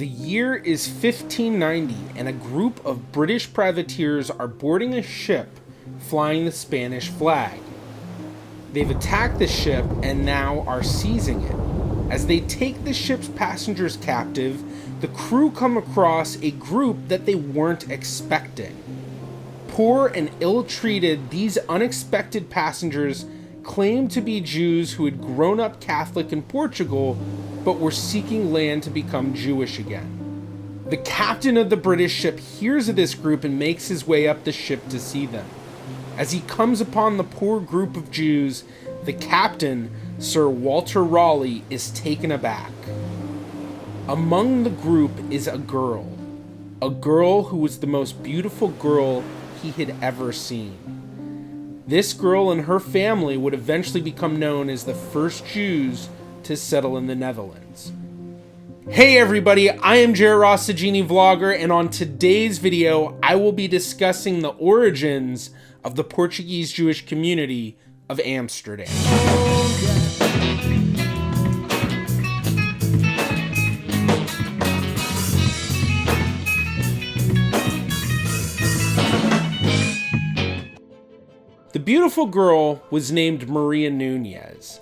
The year is 1590, and a group of British privateers are boarding a ship flying the Spanish flag. They've attacked the ship and now are seizing it. As they take the ship's passengers captive, the crew come across a group that they weren't expecting. Poor and ill-treated, these unexpected passengers claimed to be Jews who had grown up Catholic in Portugal, but were seeking land to become Jewish again. The captain of the British ship hears of this group and makes his way up the ship to see them. As he comes upon the poor group of Jews, the captain, Sir Walter Raleigh, is taken aback. Among the group is a girl who was the most beautiful girl he had ever seen. This girl and her family would eventually become known as the first Jews to settle in the Netherlands. Hey everybody, I am Jared Ross, the GeneaVlogger, and on today's video, I will be discussing the origins of the Portuguese Jewish community of Amsterdam. The beautiful girl was named Maria Nunez,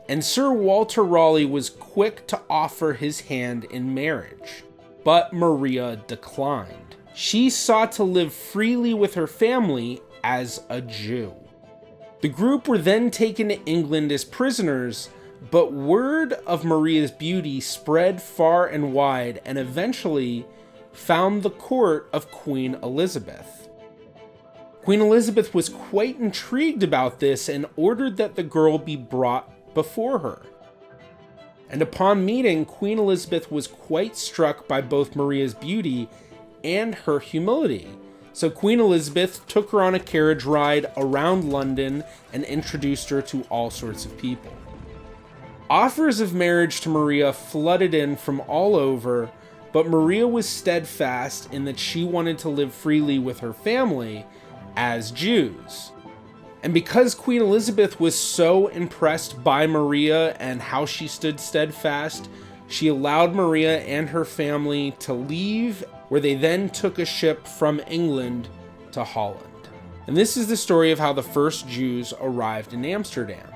and Sir Walter Raleigh was quick to offer his hand in marriage. But Maria declined. She sought to live freely with her family as a Jew. The group were then taken to England as prisoners, but word of Maria's beauty spread far and wide and eventually found the court of Queen Elizabeth. Queen Elizabeth was quite intrigued about this and ordered that the girl be brought before her. And upon meeting, Queen Elizabeth was quite struck by both Maria's beauty and her humility. So Queen Elizabeth took her on a carriage ride around London and introduced her to all sorts of people. Offers of marriage to Maria flooded in from all over, but Maria was steadfast in that she wanted to live freely with her family as Jews. And because Queen Elizabeth was so impressed by Maria and how she stood steadfast, she allowed Maria and her family to leave, where they then took a ship from England to Holland. And this is the story of how the first Jews arrived in Amsterdam.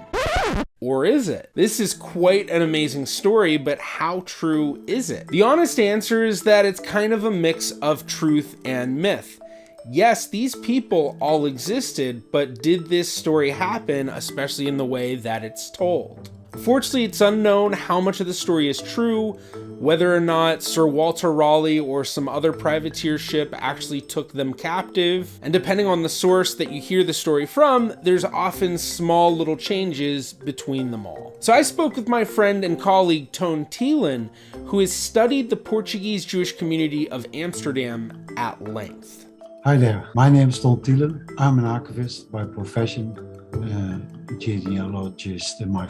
Or is it? This is quite an amazing story, but how true is it? The honest answer is that it's kind of a mix of truth and myth. Yes, these people all existed, but did this story happen, especially in the way that it's told? Fortunately, it's unknown how much of the story is true, whether or not Sir Walter Raleigh or some other privateer ship actually took them captive, and depending on the source that you hear the story from, there's often small little changes between them all. So I spoke with my friend and colleague Ton Tielen, who has studied the Portuguese Jewish community of Amsterdam at length. Hi there, my name is Ton Tielen. I'm an archivist by profession, genealogist in my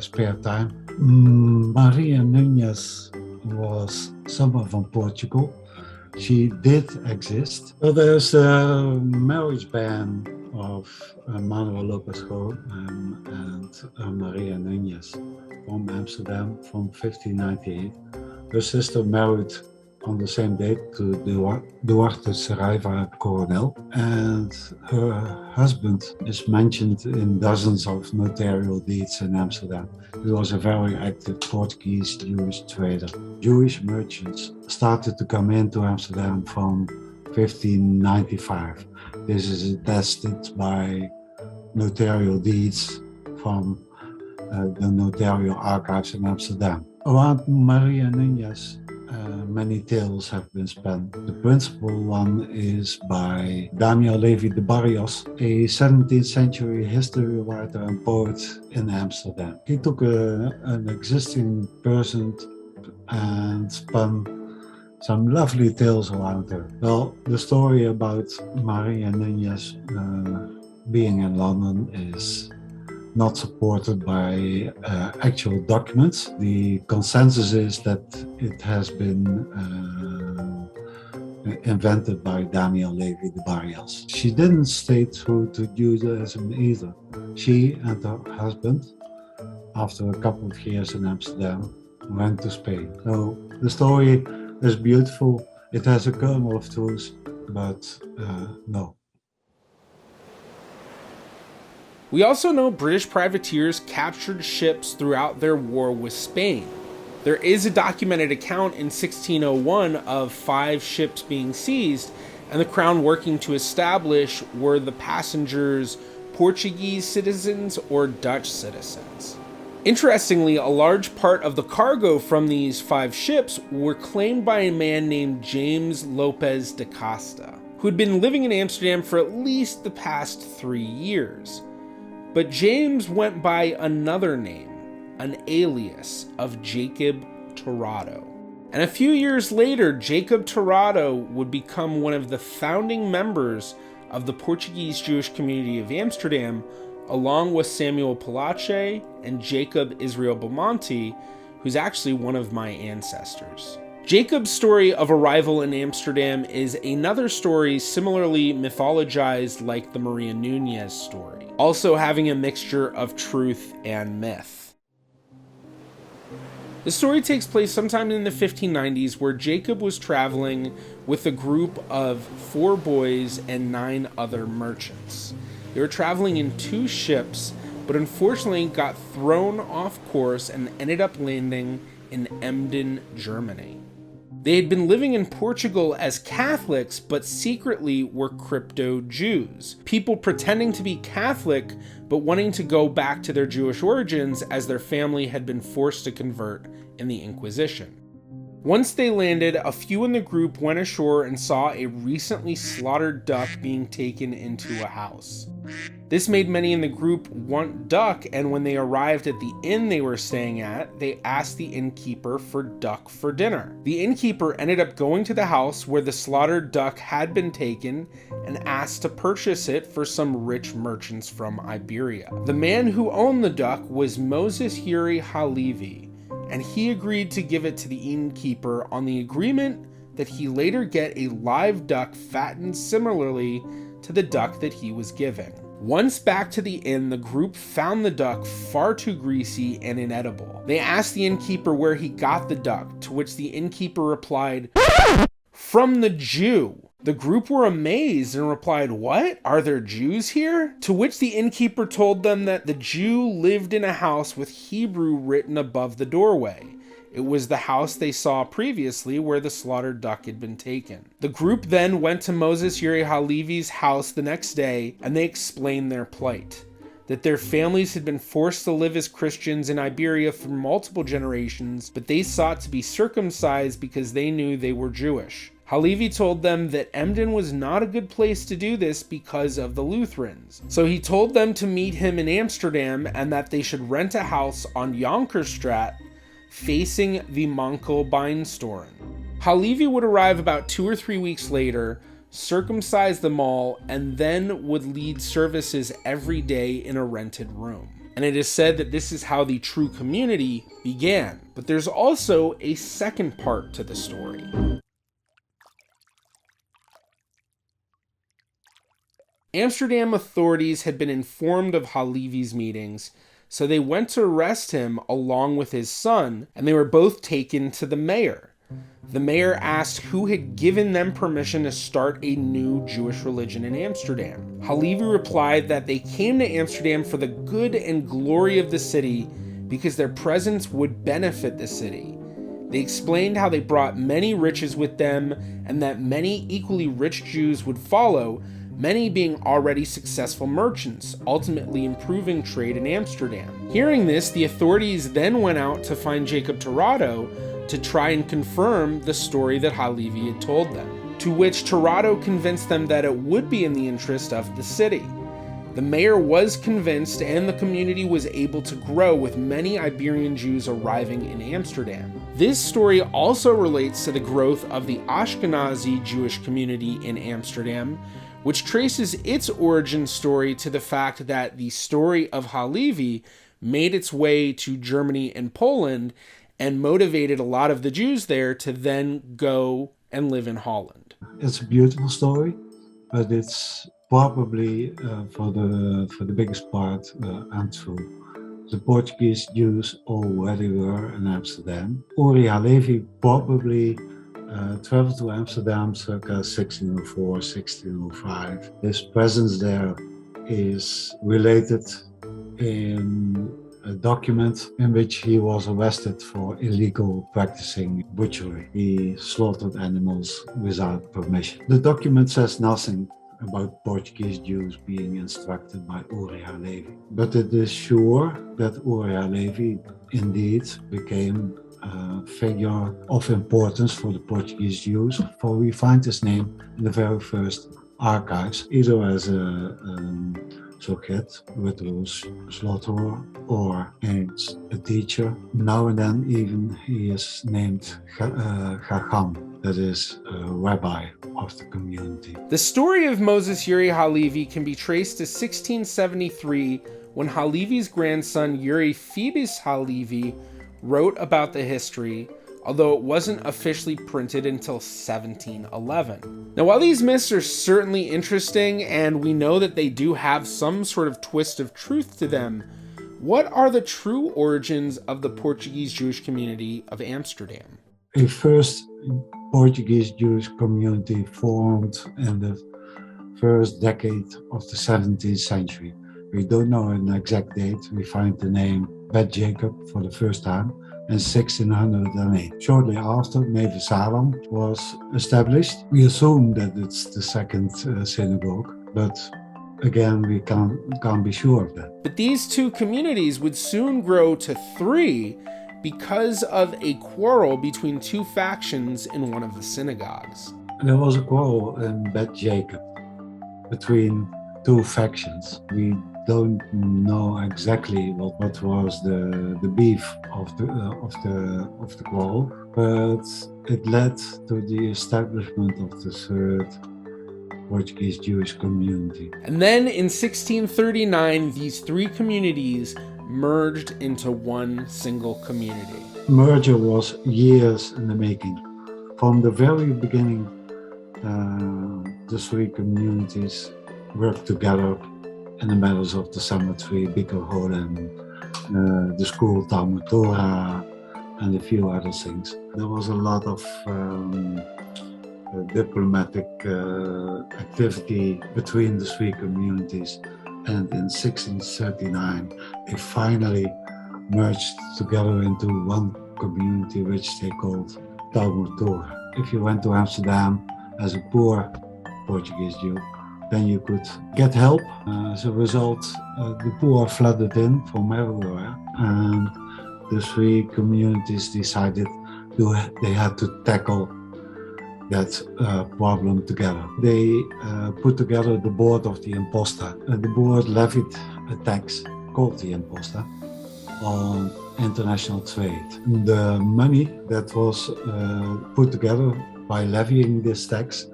spare time. Maria Nunez was someone from Portugal. She did exist. Well, there's a marriage ban of Manuel Lopez and Maria Nunez from Amsterdam from 1598. Her sister married on the same date to Duarte Saraiva Coronel, and her husband is mentioned in dozens of notarial deeds in Amsterdam. He was a very active Portuguese Jewish trader. Jewish merchants started to come into Amsterdam from 1595. This is attested by notarial deeds from the notarial archives in Amsterdam. Around Maria Nunez, many tales have been spun. The principal one is by Daniel Levi de Barrios, a 17th century history writer and poet in Amsterdam. He took an existing person and spun some lovely tales around her. Well, the story about Maria Nunez being in London is not supported by actual documents. The consensus is that it has been invented by Daniel Levi de Barrios. She didn't stay true to Judaism either. She and her husband, after a couple of years in Amsterdam, went to Spain. So the story It's beautiful. It has a kernel of truth, but no. We also know British privateers captured ships throughout their war with Spain. There is a documented account in 1601 of 5 ships being seized, and the crown working to establish were the passengers Portuguese citizens or Dutch citizens. Interestingly, a large part of the cargo from these 5 ships were claimed by a man named James Lopez de Costa, who had been living in Amsterdam for at least the past 3 years. But James went by another name, an alias of Jacob Torrado. And a few years later, Jacob Torrado would become one of the founding members of the Portuguese Jewish community of Amsterdam, along with Samuel Palache and Jacob Israel Belmonte, who's actually one of my ancestors. Jacob's story of arrival in Amsterdam is another story similarly mythologized like the Maria Nunez story, also having a mixture of truth and myth. The story takes place sometime in the 1590s, where Jacob was traveling with a group of 4 boys and 9 other merchants. They were traveling in 2 ships, but unfortunately got thrown off course and ended up landing in Emden, Germany. They had been living in Portugal as Catholics, but secretly were crypto-Jews, people pretending to be Catholic, but wanting to go back to their Jewish origins as their family had been forced to convert in the Inquisition. Once they landed, a few in the group went ashore and saw a recently slaughtered duck being taken into a house. This made many in the group want duck, and when they arrived at the inn they were staying at, they asked the innkeeper for duck for dinner. The innkeeper ended up going to the house where the slaughtered duck had been taken and asked to purchase it for some rich merchants from Iberia. The man who owned the duck was Moses Yuri Halevi, and he agreed to give it to the innkeeper on the agreement that he later get a live duck fattened similarly to the duck that he was given. Once back to the inn, the group found the duck far too greasy and inedible. They asked the innkeeper where he got the duck, to which the innkeeper replied, "From the Jew." The group were amazed and replied, "What? Are there Jews here?" To which the innkeeper told them that the Jew lived in a house with Hebrew written above the doorway. It was the house they saw previously where the slaughtered duck had been taken. The group then went to Moses Yuri Halevi's house the next day, and they explained their plight, that their families had been forced to live as Christians in Iberia for multiple generations, but they sought to be circumcised because they knew they were Jewish. Halevi told them that Emden was not a good place to do this because of the Lutherans. So he told them to meet him in Amsterdam and that they should rent a house on Jonkerstraat facing the Mankelbeinstoren. Halevi would arrive about 2 or 3 weeks later, circumcise them all, and then would lead services every day in a rented room. And it is said that this is how the true community began. But there's also a second part to the story. Amsterdam authorities had been informed of Halevi's meetings, so they went to arrest him along with his son, and they were both taken to the mayor. The mayor asked who had given them permission to start a new Jewish religion in Amsterdam. Halevi replied that they came to Amsterdam for the good and glory of the city because their presence would benefit the city. They explained how they brought many riches with them and that many equally rich Jews would follow, many being already successful merchants, ultimately improving trade in Amsterdam. Hearing this, the authorities then went out to find Jacob Torrado to try and confirm the story that Halevi had told them, to which Torrado convinced them that it would be in the interest of the city. The mayor was convinced, and the community was able to grow, with many Iberian Jews arriving in Amsterdam. This story also relates to the growth of the Ashkenazi Jewish community in Amsterdam, which traces its origin story to the fact that the story of Halevi made its way to Germany and Poland and motivated a lot of the Jews there to then go and live in Holland. It's a beautiful story, but it's probably for the biggest part untrue. The Portuguese Jews already were in Amsterdam. Uri Halevi probably traveled to Amsterdam circa 1604, 1605. His presence there is related in a document in which he was arrested for illegal practicing butchery. He slaughtered animals without permission. The document says nothing about Portuguese Jews being instructed by Uriah Levi, but it is sure that Uriah Levi indeed became a figure of importance for the Portuguese Jews, for we find his name in the very first archives, either as a Soget, ritual slaughterer, or as a teacher. Now and then even he is named Chacham, that is a rabbi of the community. The story of Moses Uri Halevi can be traced to 1673, when Halevi's grandson Uri Phoebus Halevi wrote about the history, although it wasn't officially printed until 1711. Now, while these myths are certainly interesting, and we know that they do have some sort of twist of truth to them, what are the true origins of the Portuguese Jewish community of Amsterdam? A first Portuguese Jewish community formed in the first decade of the 17th century. We don't know an exact date. We find the name Bet Jacob for the first time in 1608. Shortly after, Neve Salem was established. We assume that it's the second synagogue, but again, we can't be sure of that. But these two communities would soon grow to three because of a quarrel between two factions in one of the synagogues. There was a quarrel in Bet Jacob between two factions. We don't know exactly what was the beef of the quarrel, but it led to the establishment of the third Portuguese Jewish community. And then in 1639, these three communities merged into one single community. Merger was years in the making. From the very beginning, the three communities worked together in the matters of the cemetery, Biker Holem, the school Talmud Torah, and a few other things. There was a lot of diplomatic activity between the three communities, and in 1639 they finally merged together into one community which they called Talmud Torah. If you went to Amsterdam as a poor Portuguese Jew, then you could get help. As a result, the poor flooded in from everywhere, and the three communities decided they had to tackle that problem together. They put together the board of the imposta. The board levied a tax called the imposta on international trade. The money that was put together by levying this tax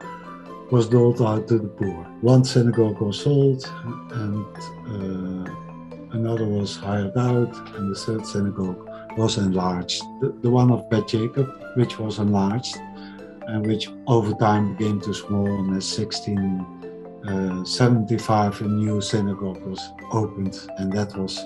was doled out to the poor. One synagogue was sold, and another was hired out, and the third synagogue was enlarged. The one of Bet Jacob, which was enlarged, and which over time became too small, and in 1675 a new synagogue was opened, and that was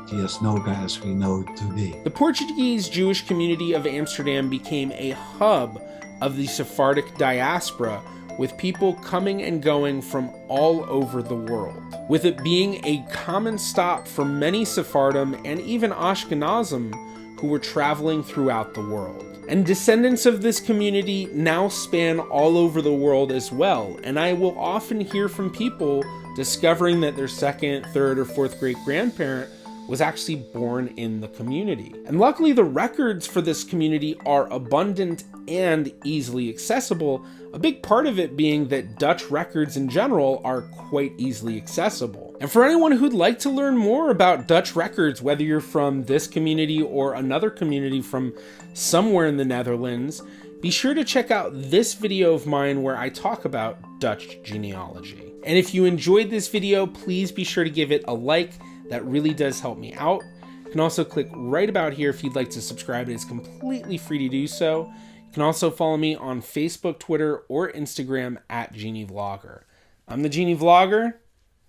the Yasnoga as we know today. The Portuguese Jewish community of Amsterdam became a hub of the Sephardic diaspora, with people coming and going from all over the world, with it being a common stop for many Sephardim and even Ashkenazim who were traveling throughout the world. And descendants of this community now span all over the world as well, and I will often hear from people discovering that their second, third, or fourth great grandparent was actually born in the community. And luckily the records for this community are abundant and easily accessible, a big part of it being that Dutch records in general are quite easily accessible. And for anyone who'd like to learn more about Dutch records, whether you're from this community or another community from somewhere in the Netherlands, be sure to check out this video of mine where I talk about Dutch genealogy. And if you enjoyed this video, please be sure to give it a like. That really does help me out. You can also click right about here if you'd like to subscribe. It is completely free to do so. You can also follow me on Facebook, Twitter, or Instagram at GeneaVlogger. I'm the GeneaVlogger.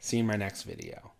See you in my next video.